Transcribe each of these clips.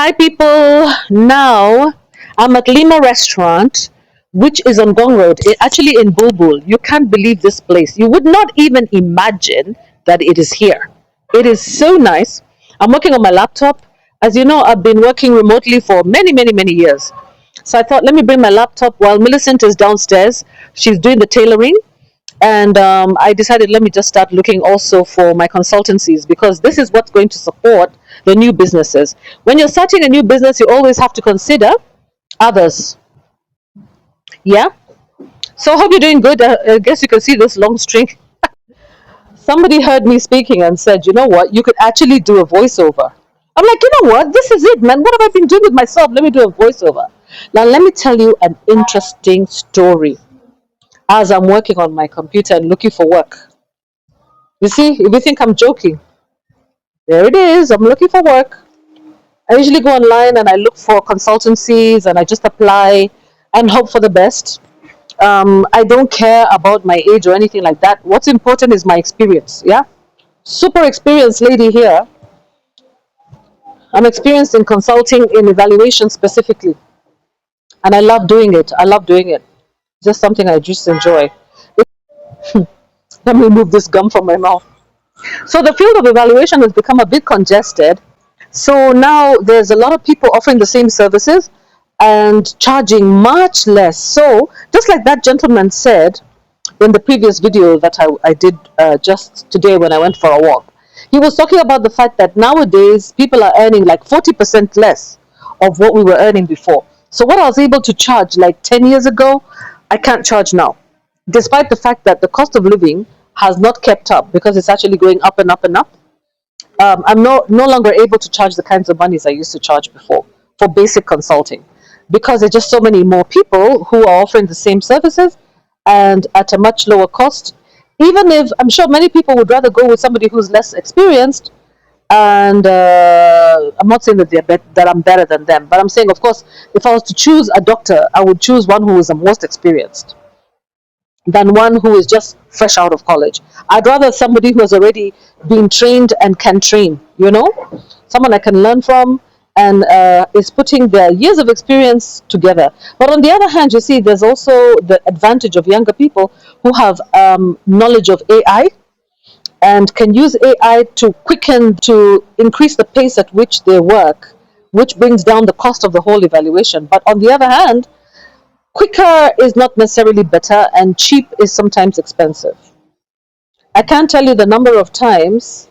Hi, people. Now I'm at Lima Restaurant, which is on Gong Road, actually in Bulbul. You can't believe this place. You would not even imagine that it is here. It is so nice. I'm working on my laptop. As you know, I've been working remotely for many, many, many years. So I thought, let me bring my laptop while Millicent is downstairs. She's doing the tailoring. And I decided, let me just start looking also for my consultancies because this is what's going to support the new businesses. When you're starting a new business, you always have to consider others. Yeah. So I hope you're doing good. I guess you can see this long string. Somebody heard me speaking and said, you know what, you could actually do a voiceover. I'm like, you know what, this is it, man. What have I been doing with myself? Let me do a voiceover. Now, let me tell you an interesting story as I'm working on my computer and looking for work. You see, if you think I'm joking, there it is. I'm looking for work. I usually go online and I look for consultancies and I just apply and hope for the best. I don't care about my age or anything like that. What's important is my experience. Yeah. Super experienced lady here. I'm experienced in consulting in evaluation specifically. And I love doing it. I love doing it. Just something I just enjoy. Let me move this gum from my mouth. So the field of evaluation has become a bit congested. So now there's a lot of people offering the same services and charging much less. So just like that gentleman said in the previous video that I did just today when I went for a walk, he was talking about the fact that nowadays people are earning like 40% less of what we were earning before. So what I was able to charge like 10 years ago, I can't charge now, despite the fact that the cost of living has not kept up because it's actually going up and up and up. I'm no longer able to charge the kinds of monies I used to charge before for basic consulting because there's just so many more people who are offering the same services and at a much lower cost. Even if I'm sure many people would rather go with somebody who's less experienced, and I'm not saying that that I'm better than them, but I'm saying, of course, if I was to choose a doctor, I would choose one who is the most experienced than one who is just fresh out of college. I'd rather somebody who has already been trained and can train, someone I can learn from and is putting their years of experience together. But on the other hand, you see, there's also the advantage of younger people who have knowledge of AI and can use AI to increase the pace at which they work, which brings down the cost of the whole evaluation. But on the other hand, quicker is not necessarily better, and cheap is sometimes expensive. I can't tell you the number of times.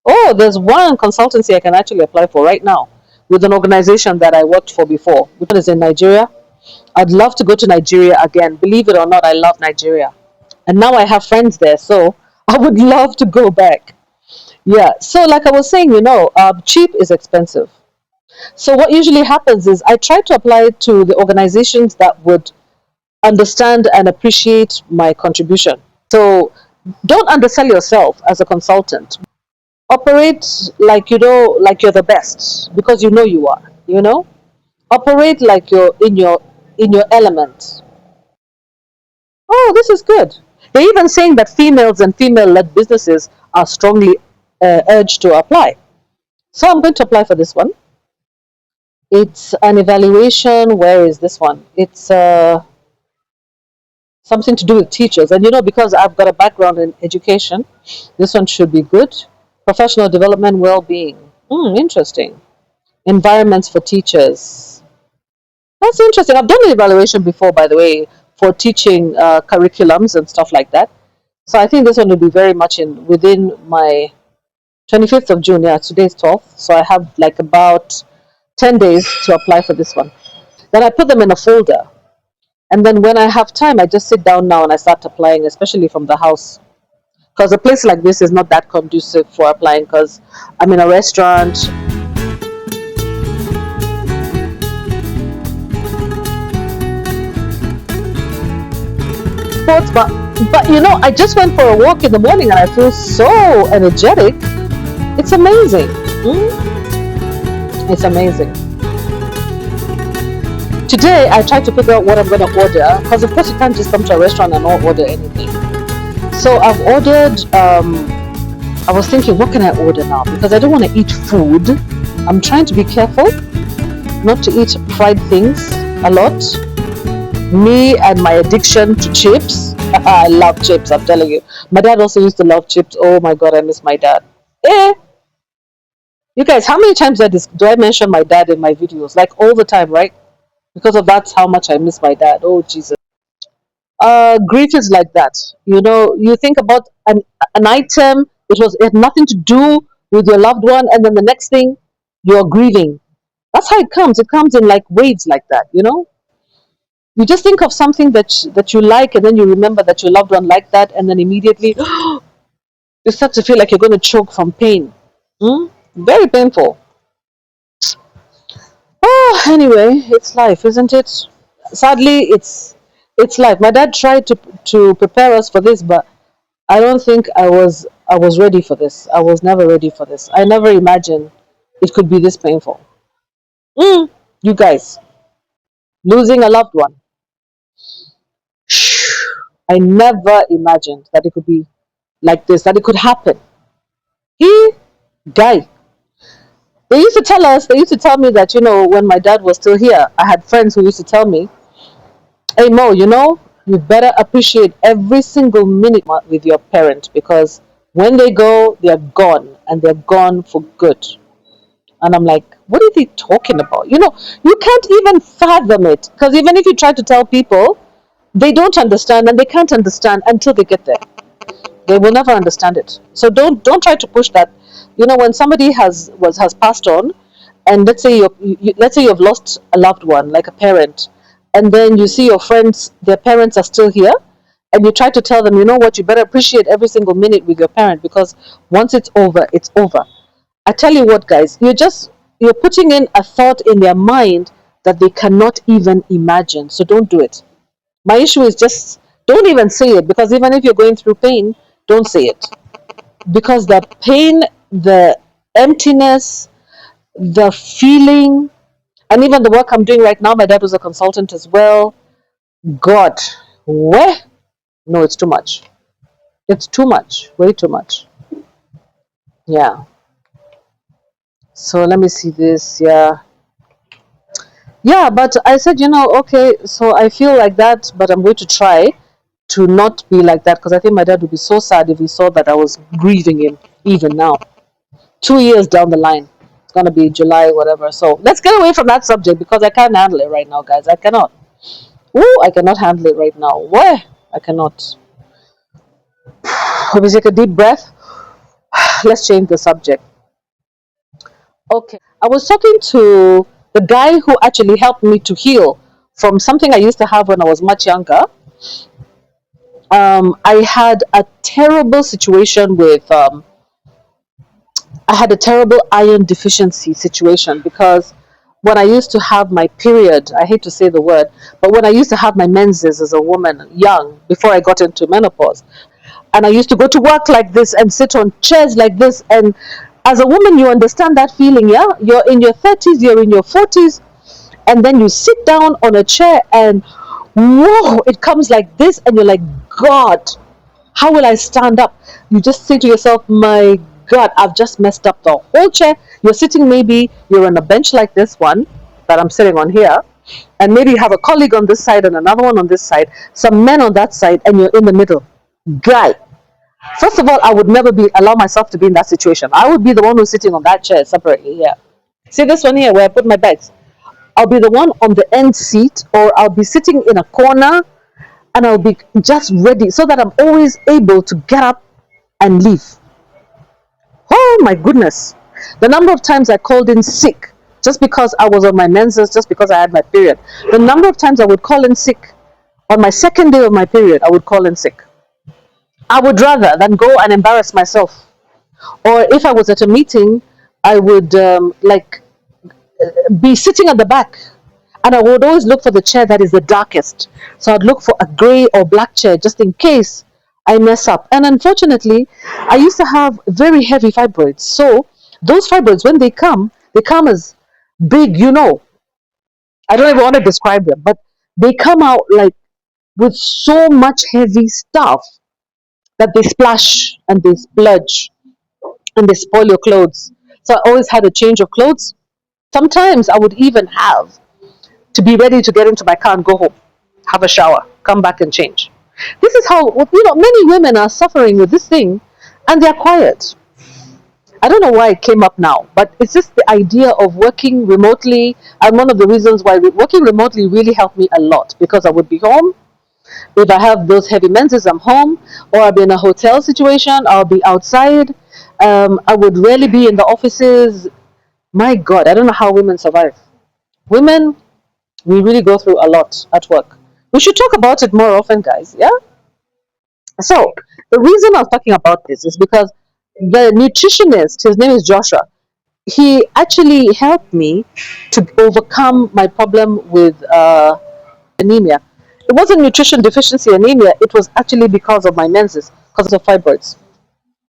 Oh, there's one consultancy I can actually apply for right now with an organization that I worked for before, which is in Nigeria. I'd love to go to Nigeria again. Believe it or not, I love Nigeria. And now I have friends there, so I would love to go back. Yeah, so like I was saying, cheap is expensive. So what usually happens is I try to apply it to the organizations that would understand and appreciate my contribution. So don't undersell yourself as a consultant. Operate like you're the best because you are. Operate like you're in your element. Oh, this is good. They're even saying that females and female-led businesses are strongly urged to apply. So I'm going to apply for this one. It's an evaluation. Where is this one? It's something to do with teachers. And because I've got a background in education, this one should be good. Professional development, well-being. Interesting. Environments for teachers. That's interesting. I've done an evaluation before, by the way, for teaching curriculums and stuff like that. So I think this one will be very much within my 25th of June. Yeah, today's 12th. So I have like about 10 days to apply for this one. Then I put them in a folder. And then when I have time, I just sit down now and I start applying, especially from the house. Because a place like this is not that conducive for applying because I'm in a restaurant. Sports, but I just went for a walk in the morning and I feel so energetic. It's amazing. It's amazing. Today, I tried to figure out what I'm going to order because, of course, you can't just come to a restaurant and not order anything. So I've ordered, I was thinking, what can I order now? Because I don't want to eat food. I'm trying to be careful. not to eat fried things a lot. Me and my addiction to chips. I love chips, I'm telling you. My dad also used to love chips. Oh my god, I miss my dad. Eh, you guys, how many times do I mention my dad in my videos? Like all the time, right? Because of that's how much I miss my dad. Oh Jesus. Grief is like that. You know, you think about an item, it had nothing to do with your loved one, and then the next thing you're grieving. That's how it comes. It comes in like waves like that, you know? You just think of something that you like, and then you remember that your loved one liked that, and then immediately you start to feel like you're going to choke from pain. Hmm? Very painful. Oh, anyway, it's life, isn't it? Sadly, it's life. My dad tried to prepare us for this, but I don't think I was ready for this. I was never ready for this. I never imagined it could be this painful. Mm, you guys, losing a loved one. I never imagined that it could be like this, that it could happen. He, guy, they used to tell me that, when my dad was still here, I had friends who used to tell me, hey Mo, you better appreciate every single minute with your parent because when they go, they're gone and they're gone for good. And I'm like, what are they talking about? You can't even fathom it because even if you try to tell people, they don't understand and they can't understand until they get there. They will never understand it. So don't try to push that. When somebody has passed on, and let's say you've lost a loved one, like a parent, and then you see your friends, their parents are still here, and you try to tell them, you know what, you better appreciate every single minute with your parent because once it's over, it's over. I tell you what, guys, you're putting in a thought in their mind that they cannot even imagine. So don't do it. My issue is just don't even say it because even if you're going through pain, don't say it. Because the pain, the emptiness, the feeling, and even the work I'm doing right now, my dad was a consultant as well. God, where? No, it's too much. It's too much. Way too much. Yeah. So let me see this. Yeah. Yeah, but I said, okay, so I feel like that, but I'm going to try to not be like that because I think my dad would be so sad if he saw that I was grieving him even now. 2 years down the line, it's going to be July, whatever. So let's get away from that subject because I can't handle it right now, guys. I cannot. Ooh, I cannot handle it right now. Where? I cannot. Let me take a deep breath. Let's change the subject. Okay. I was talking to the guy who actually helped me to heal from something I used to have when I was much younger. I had a terrible situation with I had a terrible iron deficiency situation because when I used to have my period, I hate to say the word, but when I used to have my menses as a woman, young, before I got into menopause, and I used to go to work like this and sit on chairs like this, and as a woman, you understand that feeling, yeah? You're in your 30s, you're in your 40s, and then you sit down on a chair and whoa, it comes like this, and you're like, God, how will I stand up? You just say to yourself, my God, I've just messed up the whole chair. You're sitting, maybe you're on a bench like this one that I'm sitting on here, and maybe you have a colleague on this side and another one on this side, some men on that side, and you're in the middle. Guy, first of all, I would never allow myself to be in that situation. I would be the one who's sitting on that chair separately here. See this one here where I put my bags? I'll be the one on the end seat, or I'll be sitting in a corner and I'll be just ready so that I'm always able to get up and leave. Oh my goodness. The number of times I called in sick just because I was on my menses, just because I had my period. The number of times I would call in sick on my second day of my period, I would call in sick. I would rather than go and embarrass myself. Or if I was at a meeting, I would be sitting at the back, and I would always look for the chair that is the darkest. So I'd look for a gray or black chair just in case I mess up. And unfortunately, I used to have very heavy fibroids. So those fibroids, when they come as big, I don't even want to describe them, but they come out like with so much heavy stuff that they splash and they splurge and they spoil your clothes. So I always had a change of clothes. Sometimes I would even have to be ready to get into my car and go home, have a shower, come back and change. This is how, many women are suffering with this thing, and they're quiet. I don't know why it came up now, but it's just the idea of working remotely. And one of the reasons why working remotely really helped me a lot, because I would be home. If I have those heavy menses, I'm home, or I'll be in a hotel situation, I'll be outside. I would rarely be in the offices. My God, I don't know how women survive. Women, we really go through a lot at work. We should talk about it more often, guys. Yeah. So the reason I was talking about this is because the nutritionist, his name is Joshua, he actually helped me to overcome my problem with anemia. It wasn't nutrition deficiency anemia, it was actually because of my menses, because of fibroids.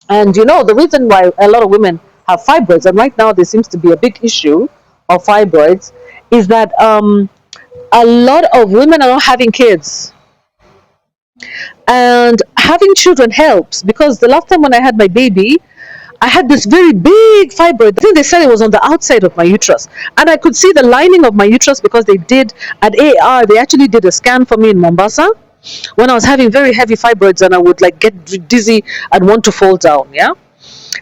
And the reason why a lot of women have fibroids, and right now there seems to be a big issue of fibroids, is that a lot of women are not having kids. And having children helps, because the last time when I had my baby, I had this very big fibroid. I think they said it was on the outside of my uterus. And I could see the lining of my uterus, because they did at AR, they actually did a scan for me in Mombasa when I was having very heavy fibroids, and I would like get dizzy and want to fall down. Yeah.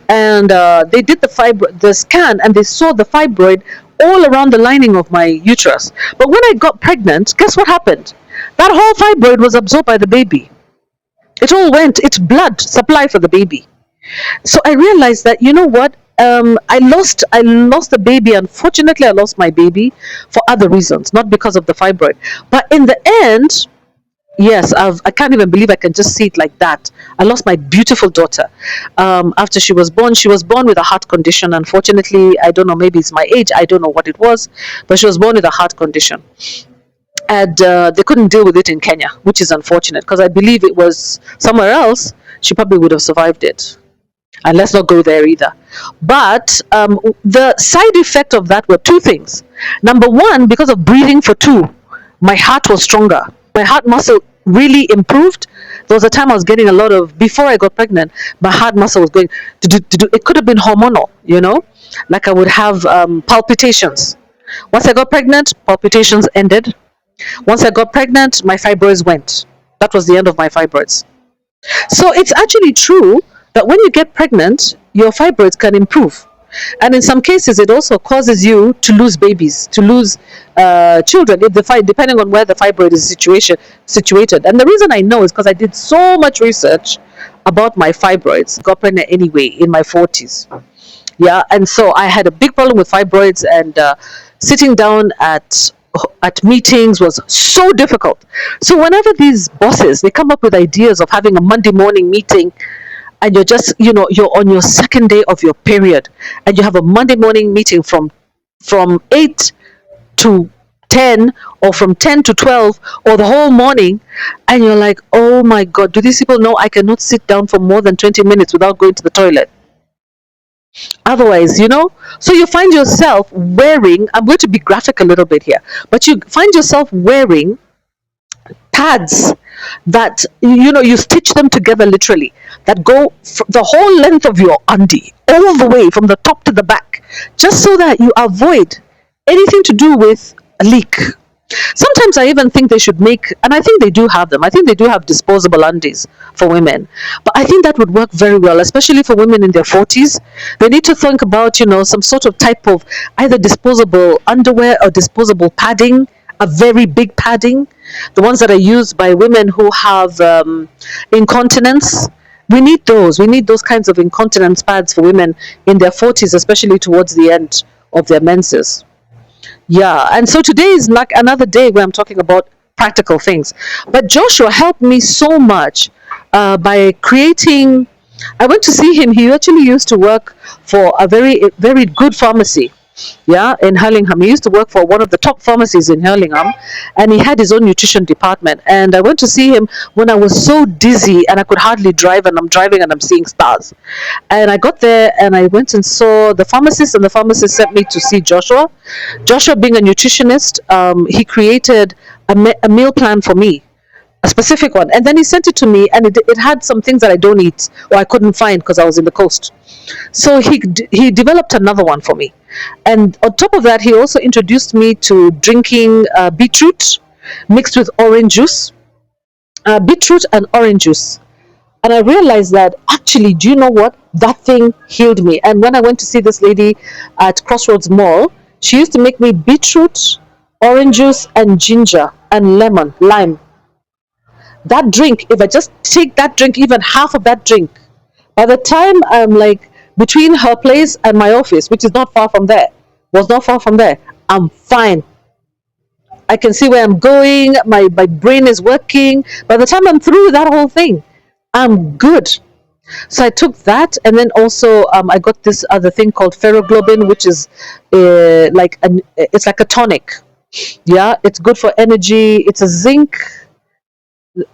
And they did the scan, and they saw the fibroid all around the lining of my uterus. But when I got pregnant, guess what happened? That whole fibroid was absorbed by the baby. It all went, it's blood supply for the baby. So I realized that, you know what, I lost the baby. Unfortunately, I lost my baby for other reasons, not because of the fibroid. But in the end, yes, I can't even believe I can just see it like that. I lost my beautiful daughter after she was born. She was born with a heart condition. Unfortunately, I don't know, maybe it's my age, I don't know what it was, but she was born with a heart condition. And they couldn't deal with it in Kenya, which is unfortunate, because I believe it was somewhere else, she probably would have survived it. And let's not go there either. But the side effect of that were two things. Number one, because of breathing for two, my heart was stronger. My heart muscle really improved. There was a time I was getting a lot of, before I got pregnant, my heart muscle was going to do. It could have been hormonal, like I would have palpitations. Once I got pregnant, palpitations ended. Once I got pregnant, my fibroids went. That was the end of my fibroids. So it's actually true that when you get pregnant, your fibroids can improve. And in some cases, it also causes you to lose babies, to lose children, if depending on where the fibroid is situated. And the reason I know is because I did so much research about my fibroids. Got pregnant anyway in my 40s. Yeah, and so I had a big problem with fibroids, and sitting down at meetings was so difficult. So whenever these bosses, they come up with ideas of having a Monday morning meeting, and you're just, you're on your second day of your period, and you have a Monday morning meeting from 8 to 10, or from 10 to 12, or the whole morning, and you're like, oh my God, do these people know I cannot sit down for more than 20 minutes without going to the toilet? Otherwise, so you find yourself wearing, I'm going to be graphic a little bit here, but you find yourself wearing pads that, you stitch them together literally, that go the whole length of your undie, all the way from the top to the back, just so that you avoid anything to do with a leak. Sometimes I even think they should make, and I think they do have them, I think they do have disposable undies for women. But I think that would work very well, especially for women in their 40s. They need to think about, some sort of type of either disposable underwear or disposable padding, a very big padding, the ones that are used by women who have incontinence. We need those. We need those kinds of incontinence pads for women in their 40s, especially towards the end of their menses. Yeah, and so today is like another day where I'm talking about practical things. But Joshua helped me so much by creating. I went to see him. He actually used to work for a very, very good pharmacy. Yeah, in Hurlingham. He used to work for one of the top pharmacies in Hurlingham, and he had his own nutrition department. And I went to see him when I was so dizzy and I could hardly drive, and I'm driving and I'm seeing stars. And I got there and I went and saw the pharmacist, and the pharmacist sent me to see Joshua. Joshua, being a nutritionist, he created a meal plan for me, a specific one, and then he sent it to me, and it had some things that I don't eat or I couldn't find because I was in the coast. So he developed another one for me, And on top of that, he also introduced me to drinking beetroot mixed with orange juice, beetroot and orange juice. And I realized that actually, do you know what? That thing healed me. And when I went to see this lady at Crossroads Mall, she used to make me beetroot, orange juice, and ginger and lemon, lime. That drink, if I just take that drink, even half of that drink, by the time I'm like between her place and my office, which is not far from there, was not far from there, I'm fine. I can see where I'm going. My brain is working. By the time I'm through that whole thing, I'm good. So I took that, and then also I got this other thing called ferroglobin, which is it's like a tonic. Yeah, it's good for energy. It's a zinc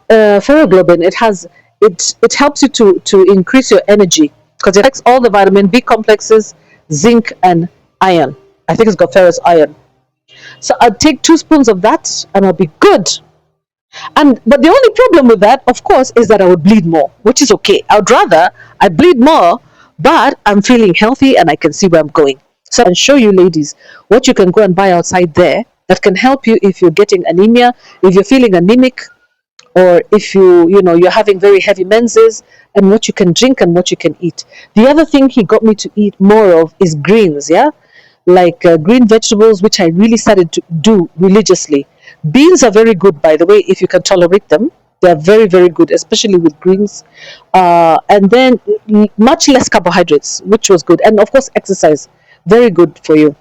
ferroglobin. It helps you to increase your energy because it affects all the vitamin B complexes, zinc, and iron. I think it's got ferrous iron. So I'll take 2 spoons of that, and I'll be good. And but the only problem with that, of course, is that I would bleed more, which is okay. I would rather I bleed more, but I'm feeling healthy and I can see where I'm going. So I can show you, ladies, what you can go and buy outside there that can help you if you're getting anemia, if you're feeling anemic, or if you're having very heavy menses, and what you can drink and what you can eat. The other thing he got me to eat more of is greens, yeah, like green vegetables, which I really started to do religiously. Beans are very good, by the way, if you can tolerate them. They are very, very good, especially with greens. And then much less carbohydrates, which was good. And of course, exercise, very good for you.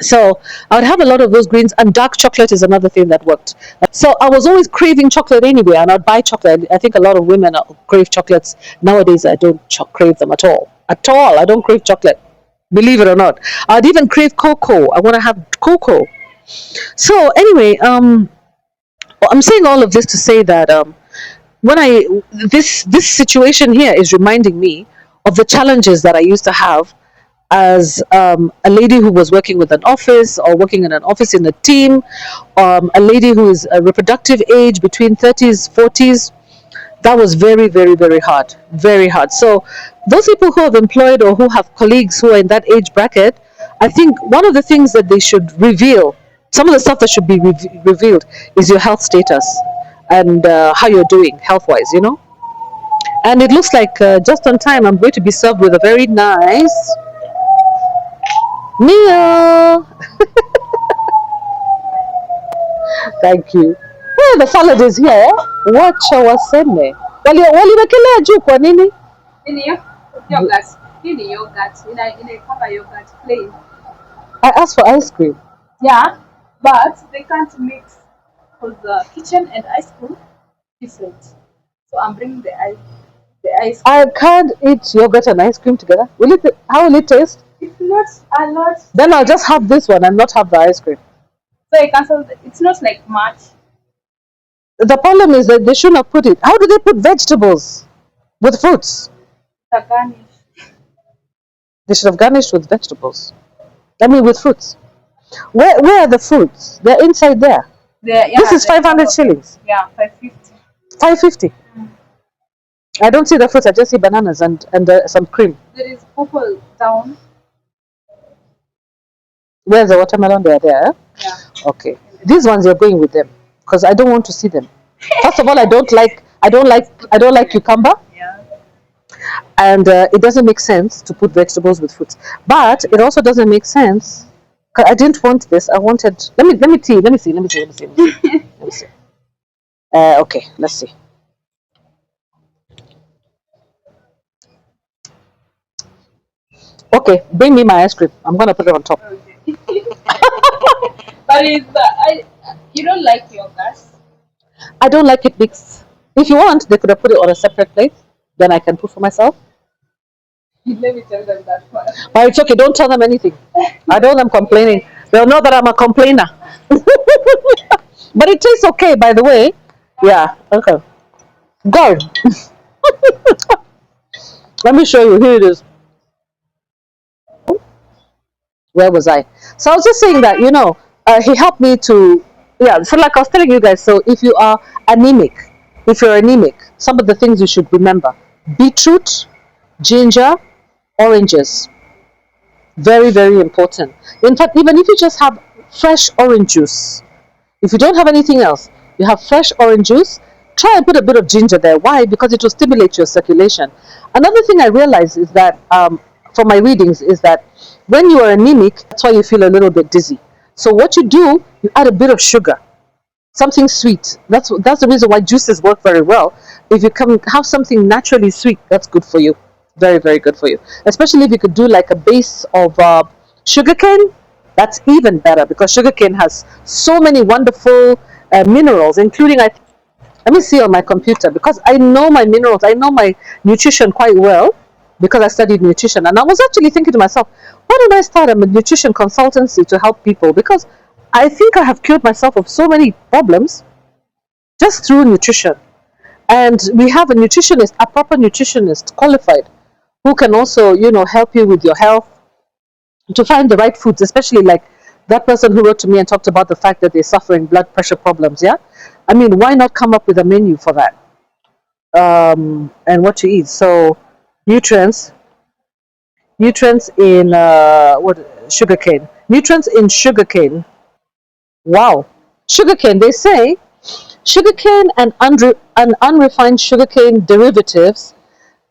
So I would have a lot of those greens, and dark chocolate is another thing that worked. So I was always craving chocolate anyway, and I'd buy chocolate. I think a lot of women crave chocolates nowadays. I don't crave them at all. At all, I don't crave chocolate. Believe it or not, I'd even crave cocoa. I want to have cocoa. So anyway, I'm saying all of this to say that when I this situation here is reminding me of the challenges that I used to have as a lady who was working with an office or working in an office in a team, a lady who is a reproductive age between 30s, 40s. That was very, very, very hard. Very hard. So those people who have employed or who have colleagues who are in that age bracket, I think one of the things that they should reveal, some of the stuff that should be revealed, is your health status and how you're doing health wise, And it looks like just on time, I'm going to be served with a very nice meal. Thank you. Oh, the salad is here. Wacha waseme. Waliwekelea juu kwa nini? Ini yogurt. Ini yogurt. In a cover yogurt plain. I asked for ice cream. Yeah, but they can't mix because the kitchen and ice cream different. So I'm bringing the ice cream. I can't eat yogurt and ice cream together. How will it taste? It's not a lot. Then I'll just have this one and not have the ice cream. So I cancel. It's not like much. The problem is that they shouldn't have put it. How do they put vegetables with fruits? The garnish. They should have garnished with vegetables. I mean, with fruits. Where are the fruits? They're inside there. Yeah, this is 500 shillings. Yeah, 550. 550. I don't see the fruits. I just see bananas and some cream. There is purple down. Where's the watermelon? They're there. Yeah. Okay. These ones you're going with them because I don't want to see them. First of all, I don't like cucumber. Yeah. And it doesn't make sense to put vegetables with fruits. But it also doesn't make sense. I didn't want this. I wanted. Let me see. Let me see. Okay. Let's see. Okay, bring me my ice cream. I'm gonna put it on top. Okay. But you don't like yogurt? I don't like it mixed. If you want, they could have put it on a separate plate. Then I can put for myself. Let me tell them that one. But it's okay. Don't tell them anything. I don't want them complaining. They'll know that I'm a complainer. But it tastes okay, by the way. Yeah. Okay. Good. Let me show you. Here it is. Where was I? So I was just saying that, he helped me to, so like I was telling you guys, so if you're anemic, some of the things you should remember: beetroot, ginger, oranges. Very, very important. In fact, even if you just have fresh orange juice, if you don't have anything else, you have fresh orange juice, try and put a bit of ginger there. Why? Because it will stimulate your circulation. Another thing I realized is that, from my readings, is that when you are anemic, that's why you feel a little bit dizzy. So what you do, you add a bit of sugar, something sweet. That's the reason why juices work very well. If you can have something naturally sweet, that's good for you. Very, very good for you. Especially if you could do like a base of sugarcane, that's even better because sugarcane has so many wonderful minerals, including let me see on my computer because I know my minerals, I know my nutrition quite well because I studied nutrition. And I was actually thinking to myself, why don't I start a nutrition consultancy to help people? Because I think I have cured myself of so many problems just through nutrition. And we have a nutritionist, a proper nutritionist, qualified, who can also, help you with your health to find the right foods, especially like that person who wrote to me and talked about the fact that they're suffering blood pressure problems. Yeah. I mean, why not come up with a menu for that? And what to eat. So, nutrients, nutrients in what sugarcane, nutrients in sugarcane. Wow, sugarcane. They say sugarcane and unrefined sugarcane derivatives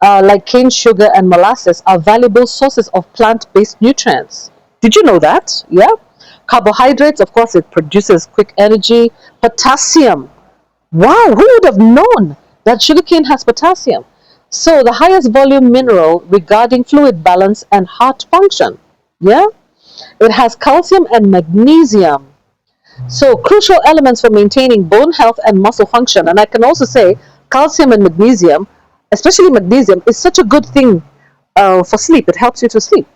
like cane sugar and molasses are valuable sources of plant-based nutrients. Did you know that? Yeah. Carbohydrates, of course, it produces quick energy. Potassium. Wow, who would have known that sugarcane has potassium? So the highest volume mineral regarding fluid balance and heart function. Yeah. It has calcium and magnesium. So crucial elements for maintaining bone health and muscle function. And I can also say calcium and magnesium, especially magnesium, is such a good thing for sleep. It helps you to sleep.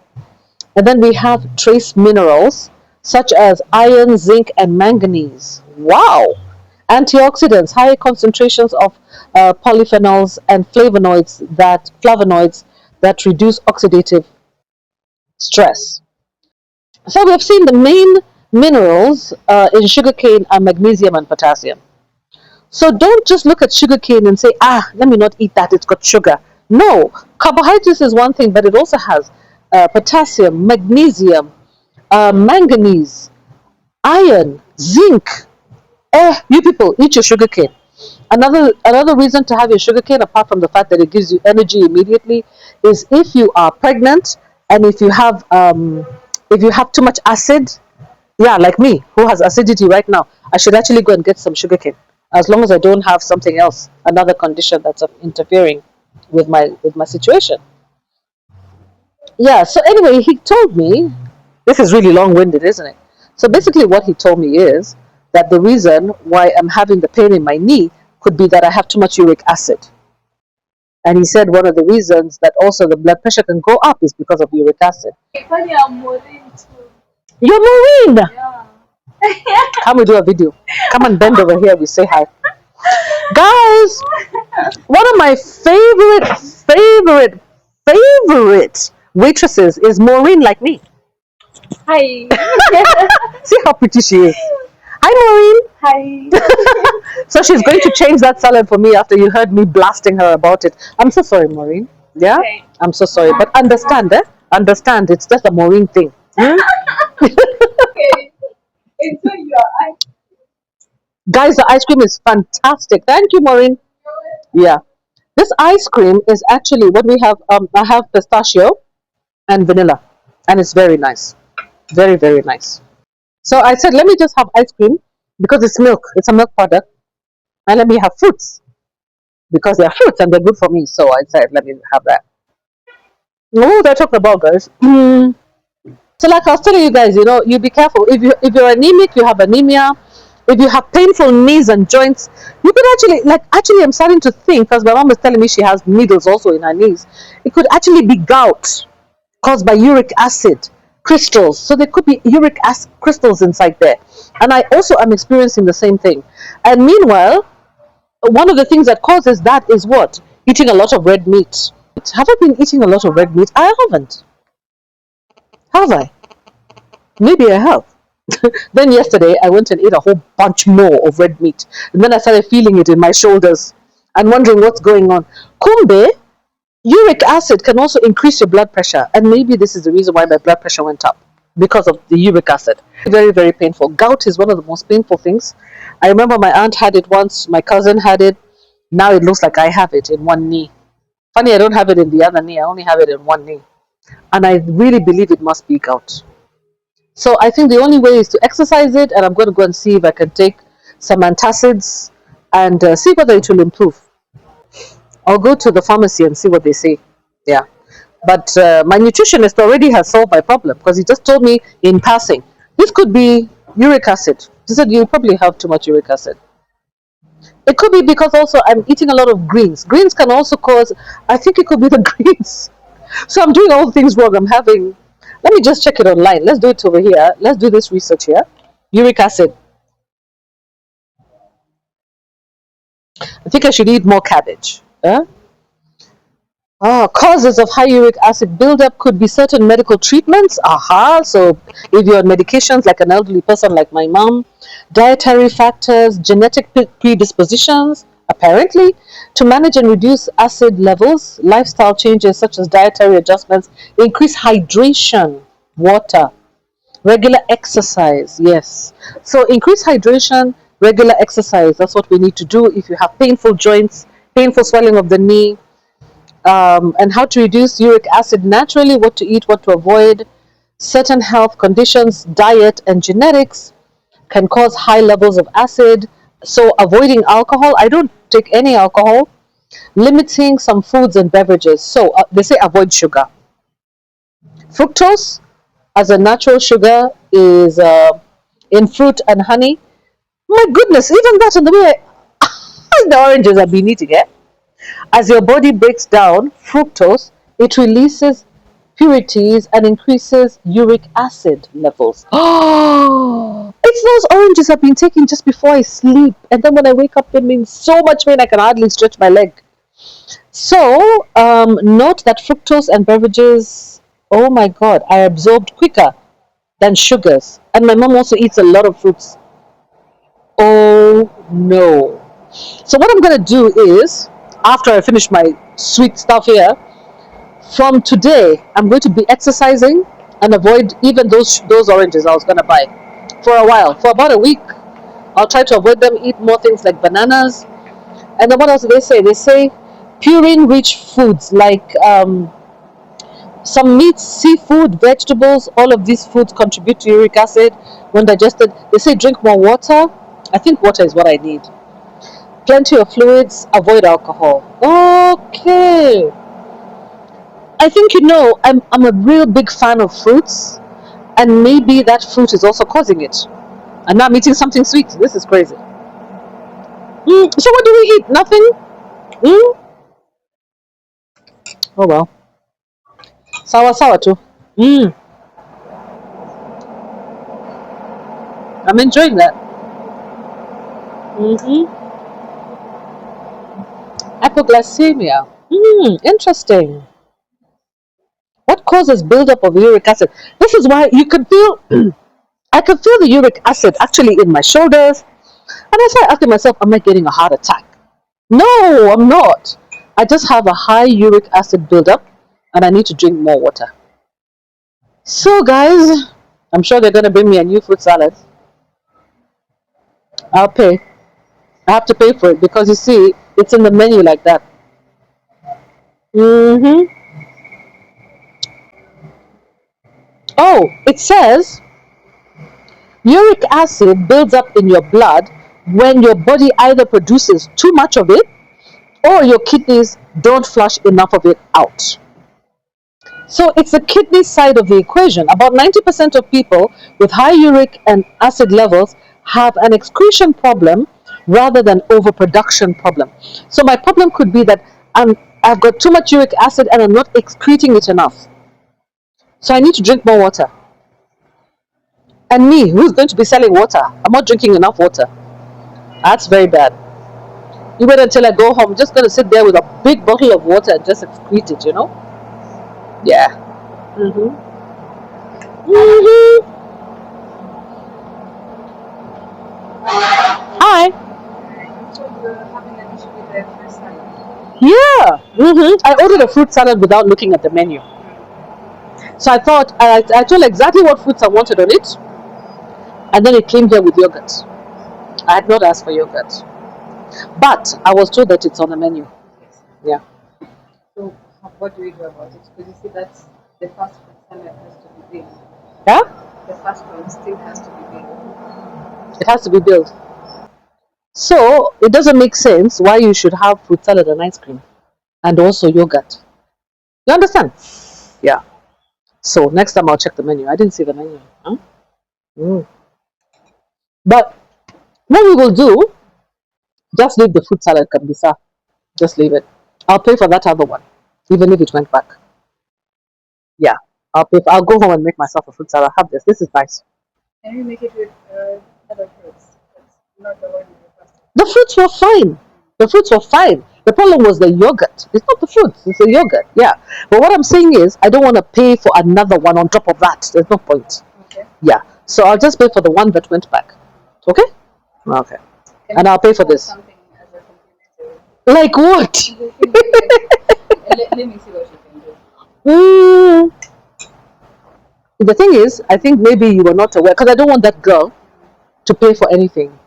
And then we have trace minerals such as iron, zinc, and manganese. Wow! Antioxidants, high concentrations of polyphenols and flavonoids that reduce oxidative stress. So we have seen the main minerals in sugarcane are magnesium and potassium. So don't just look at sugarcane and say, let me not eat that, it's got sugar. No, carbohydrates is one thing, but it also has potassium, magnesium, manganese, iron, zinc. You people, eat your sugarcane. Another reason to have your sugarcane, apart from the fact that it gives you energy immediately, is if you are pregnant and if you have too much acid, yeah, like me, who has acidity right now, I should actually go and get some sugarcane, as long as I don't have something else, another condition that's interfering with my situation. Yeah. So anyway, he told me, this is really long-winded, isn't it? So basically, what he told me is that the reason why I'm having the pain in my knee could be that I have too much uric acid. And he said one of the reasons that also the blood pressure can go up is because of uric acid. Funny, I'm Maureen too. You're Maureen! Yeah. Come, we do a video. Come and bend over here, we say hi. Guys, one of my favorite waitresses is Maureen, like me. Hi. See how pretty she is. Hi, Maureen. Hi. So she's going to change that salad for me after you heard me blasting her about it. I'm so sorry, Maureen. Yeah? Okay. I'm so sorry. But understand, Understand, it's just a Maureen thing. Hmm? Okay. Enjoy your eye. Guys, the ice cream is fantastic. Thank you, Maureen. Yeah. This ice cream is actually what we have. I have pistachio and vanilla, and it's very nice. Very, very nice. So I said, let me just have ice cream because it's milk. It's a milk product. And let me have fruits because they're fruits and they're good for me. So I said, let me have that. Oh, they're talking about, guys. So like I was telling you guys, you be careful. If you're anemic, you have anemia. If you have painful knees and joints, you could actually I'm starting to think, because my mom is telling me she has needles also in her knees. It could actually be gout caused by uric acid crystals. So there could be uric acid crystals inside there. And I also am experiencing the same thing. And meanwhile, one of the things that causes that is what? Eating a lot of red meat. Have I been eating a lot of red meat? I haven't. Have I? Maybe I have. Then yesterday I went and ate a whole bunch more of red meat. And then I started feeling it in my shoulders and wondering what's going on. Kumbe, Uric acid can also increase your blood pressure, and maybe this is the reason why my blood pressure went up because of the uric acid. Very, very painful. Gout is one of the most painful things. I remember my aunt had it once, my cousin had it. Now it looks like I have it in one knee. Funny, I don't have it in the other knee, I only have it in one knee. And I really believe it must be gout. So I think the only way is to exercise it, and I'm going to go and see if I can take some antacids and see whether it will improve. I'll go to the pharmacy and see what they say. Yeah. But my nutritionist already has solved my problem because he just told me in passing, this could be uric acid. He said, you probably have too much uric acid. It could be because also I'm eating a lot of greens. Greens can also cause, I think it could be the greens. So I'm doing all things wrong. I'm having, let me just check it online. Let's do it over here. Let's do this research here. Uric acid. I think I should eat more cabbage. Causes of high uric acid buildup could be certain medical treatments. Aha. So if you're on medications like an elderly person like my mom, dietary factors, genetic predispositions, apparently, to manage and reduce acid levels, lifestyle changes such as dietary adjustments, increase hydration, water, regular exercise. Yes. So increase hydration, regular exercise. That's what we need to do if you have painful joints, painful swelling of the knee, and how to reduce uric acid naturally, what to eat, what to avoid. Certain health conditions, diet, and genetics can cause high levels of acid. So, avoiding alcohol, I don't take any alcohol, limiting some foods and beverages. So, they say avoid sugar. Fructose, as a natural sugar, is in fruit and honey. My goodness, even that in the way the oranges I've been eating, eh? As your body breaks down fructose, it releases purities and increases uric acid levels. Oh, it's those oranges I've been taking just before I sleep. And then when I wake up, I'm in so much pain I can hardly stretch my leg. So, note that fructose and beverages, oh my God, are absorbed quicker than sugars. And my mom also eats a lot of fruits. Oh no. So, what I'm going to do is, after I finish my sweet stuff here, from today, I'm going to be exercising and avoid even those oranges I was going to buy for a while, for about a week. I'll try to avoid them, eat more things like bananas. And then what else do they say? They say purine-rich foods like some meats, seafood, vegetables. All of these foods contribute to uric acid when digested. They say drink more water. I think water is what I need. Plenty of fluids. Avoid alcohol. Okay. I think I'm a real big fan of fruits, and maybe that fruit is also causing it. And now I'm eating something sweet. This is crazy. So what do we eat? Nothing. Mm? Oh well, sour sour too. Mm. I'm enjoying that. Mm-hmm. Hypoglycemia. Interesting. What causes buildup of uric acid? This is why you can feel. I can feel the uric acid actually in my shoulders, and I started asking myself, "Am I getting a heart attack?" No, I'm not. I just have a high uric acid buildup and I need to drink more water. So, guys, I'm sure they're going to bring me a new fruit salad. I'll pay. I have to pay for it because you see, it's in the menu like that. Mm-hmm. Oh, it says uric acid builds up in your blood when your body either produces too much of it or your kidneys don't flush enough of it out. So it's the kidney side of the equation. About 90% of people with high uric and acid levels have an excretion problem rather than overproduction problem. So my problem could be that I've got too much uric acid and I'm not excreting it enough. So I need to drink more water. And me, who's going to be selling water? I'm not drinking enough water. That's very bad. Even until I go home, I'm just going to sit there with a big bottle of water and just excrete it, you know? Yeah. Mm-hmm. Mm-hmm. Hi. So you're having an issue with the first salad. Yeah. I ordered a fruit salad without looking at the menu. So I thought, I told exactly what fruits I wanted on it, and then it came here with yogurt. I had not asked for yogurt, but I was told that it's on the menu. Yes. Yeah. So what do we do about it? Because you see that the first fruit salad has to be big. Yeah? The first one still has to be big. It has to be built. So it doesn't make sense why you should have fruit salad and ice cream and also yogurt. You understand? Yeah. So next time I'll check the menu. I didn't see the menu. Huh? Mm. But what we will do, just leave the fruit salad, Kabisa. Just leave it. I'll pay for that other one, even if it went back. Yeah. I'll go home and make myself a fruit salad. Have this. This is nice. Can we make it with other fruits? That's not the one you requested. The fruits were fine. The fruits were fine. The problem was the yogurt. It's not the fruits, it's the yogurt. Yeah. But what I'm saying is, I don't want to pay for another one on top of that. There's no point. Okay. Yeah. So I'll just pay for the one that went back. Okay? Okay. Can And you I'll pay for this. something as a complimentary? Like what? Let me see what you can do. Mm. The thing is, I think maybe you were not aware because I don't want that girl to pay for anything.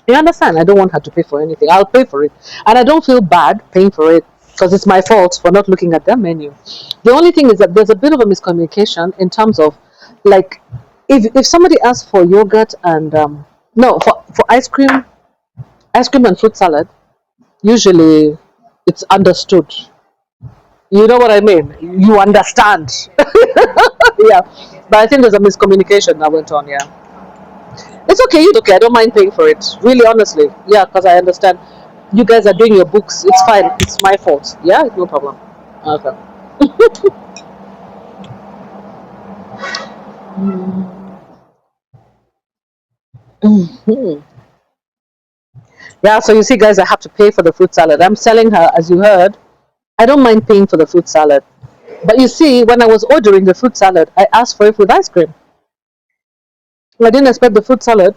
You understand? I don't want her to pay for anything. I'll pay for it. And I don't feel bad paying for it because it's my fault for not looking at their menu. The only thing is that there's a bit of a miscommunication in terms of like if somebody asks for yogurt and no for ice cream and fruit salad, usually it's understood. You know what I mean? You understand. Yeah. But I think there's a miscommunication that went on, yeah. It's okay, it's okay. I don't mind paying for it. Really, honestly. Yeah, because I understand. You guys are doing your books. It's fine. It's my fault. Yeah, no problem. Okay. Mhm. Yeah, so you see, guys, I have to pay for the fruit salad. I'm selling her, as you heard, I don't mind paying for the fruit salad. But you see, when I was ordering the fruit salad, I asked for it with ice cream. I didn't expect the fruit salad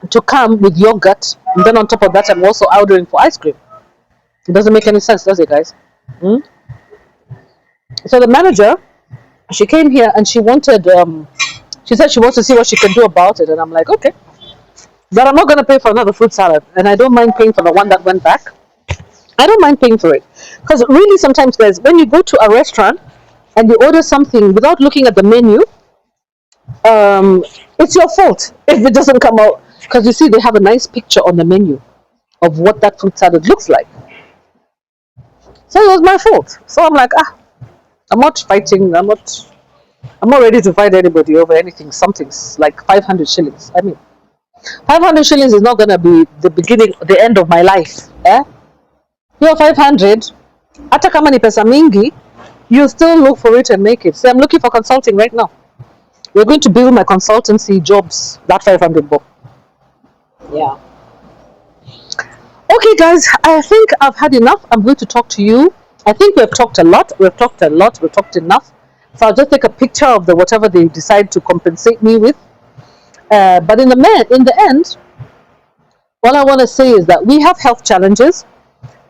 to come with yogurt, and then on top of that, I'm also ordering for ice cream. It doesn't make any sense, does it, guys? Mm? So the manager, she came here and she said she wants to see what she can do about it, and I'm like, okay, but I'm not going to pay for another fruit salad, and I don't mind paying for the one that went back. I don't mind paying for it because really sometimes, guys, when you go to a restaurant and you order something without looking at the menu, um, it's your fault if it doesn't come out because you see they have a nice picture on the menu of what that fruit salad looks like. So it was my fault. So I'm like, I'm not fighting. I'm not ready to fight anybody over anything. Something's like 500 shillings. I mean, 500 shillings is not gonna be the end of my life. Eh? Your 500, hata kama ni pesa mingi, you still look for it and make it. See, I'm looking for consulting right now. We're going to build my consultancy jobs. That 500 bob. Yeah. Okay, guys, I think I've had enough. I'm going to talk to you. I think we've talked a lot. We've talked a lot. We've talked enough. So I'll just take a picture of the whatever they decide to compensate me with. But in the end, all I want to say is that we have health challenges,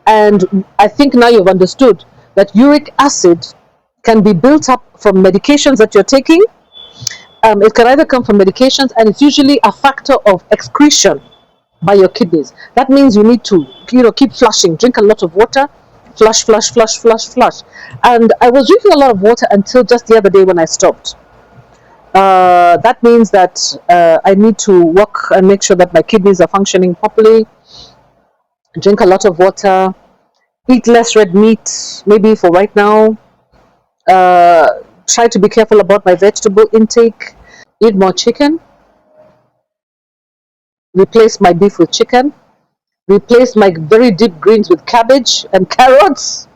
and I think now you've understood that uric acid can be built up from medications that you're taking. It can either come from medications, and it's usually a factor of excretion by your kidneys. That means you need to, keep flushing, drink a lot of water, flush, flush, flush, flush, flush. And I was drinking a lot of water until just the other day when I stopped. That means that I need to work and make sure that my kidneys are functioning properly. Drink a lot of water, eat less red meat, maybe for right now. Try to be careful about my vegetable intake. Eat more chicken. Replace my beef with chicken. Replace my very deep greens with cabbage and carrots.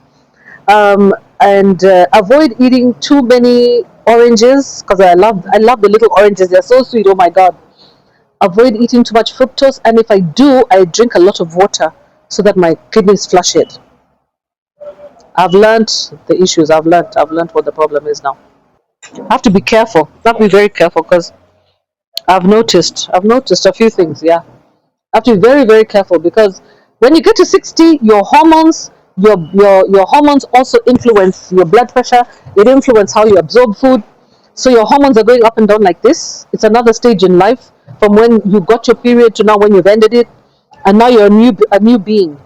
And avoid eating too many oranges because I love the little oranges. They're so sweet. Oh my god. Avoid eating too much fructose, and if I do, I drink a lot of water so that my kidneys flush it. I've learned the issues. I've learned what the problem is now. I have to be careful. I have to be very careful because I've noticed a few things. Yeah, I have to be very very careful because when you get to 60, your hormones Your hormones also influence your blood pressure. It influences how you absorb food. So your hormones are going up and down like this. It's another stage in life from when you got your period to now when you've ended it, and now you're a new being.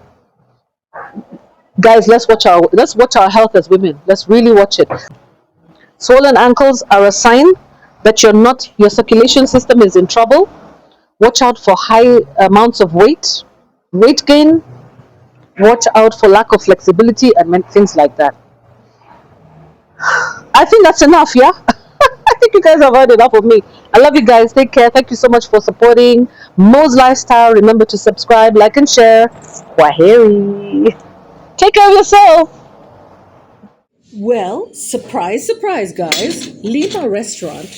Guys, let's watch our health as women. Let's really watch it. Swollen ankles are a sign that your circulation system is in trouble. Watch out for high amounts of weight gain. Watch out for lack of flexibility and things like that. I think that's enough, yeah? I think you guys have heard enough of me. I love you guys. Take care. Thank you so much for supporting Mo's Lifestyle. Remember to subscribe, like, and share. Kwaheri. Take care of yourself. Well, surprise, surprise, guys. Lima restaurant.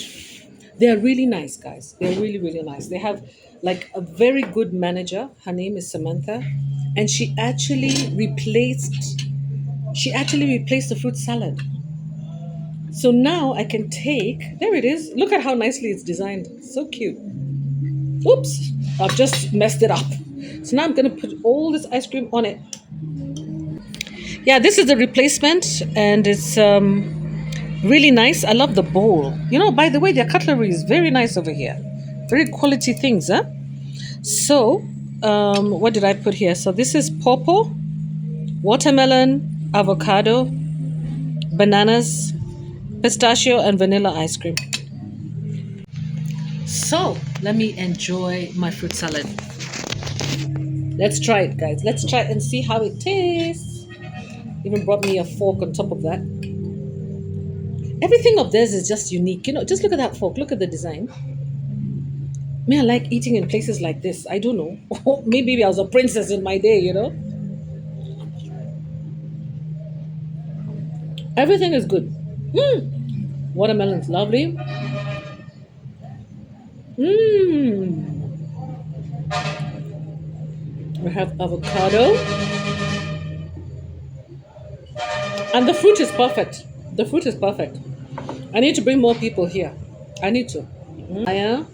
They're really nice, guys. They're really, really nice. They have like a very good manager. Her name is Samantha. And she actually replaced the fruit salad. So now I can take, there it is. Look at how nicely it's designed. So cute. Oops, I've just messed it up. So now I'm going to put all this ice cream on it. Yeah, this is the replacement, and it's really nice. I love the bowl. By the way, their cutlery is very nice over here. Very quality things, huh? So, what did I put here? So this is pawpaw, watermelon, avocado, bananas, pistachio, and vanilla ice cream. So, let me enjoy my fruit salad. Let's try it, guys. Let's try it and see how it tastes. Even brought me a fork on top of that. Everything of theirs is just unique. Just look at that fork. Look at the design. Me, I like eating in places like this. I don't know. Maybe I was a princess in my day. Everything is good. Watermelon's lovely. We have avocado. And the fruit is perfect. The fruit is perfect. I need to bring more people here. I need to. Yeah.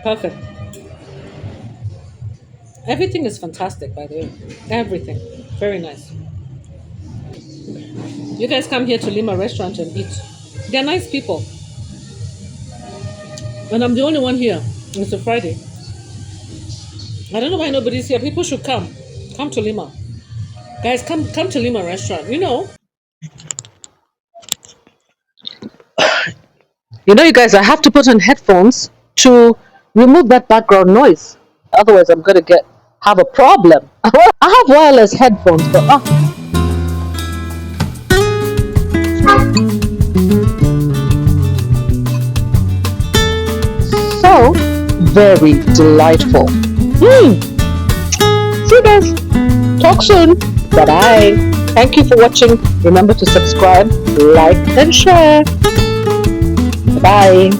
Perfect. Everything is fantastic, by the way. Everything. Very nice. You guys come here to Lima restaurant and eat. They're nice people. And I'm the only one here. It's a Friday. I don't know why nobody's here. People should come. Come to Lima. Guys, come to Lima restaurant. You guys, I have to put on headphones to remove that background noise. Otherwise, I'm going to have a problem. I have wireless headphones, but so very delightful. See you guys. Talk soon. Bye bye. Thank you for watching. Remember to subscribe, like, and share. Bye.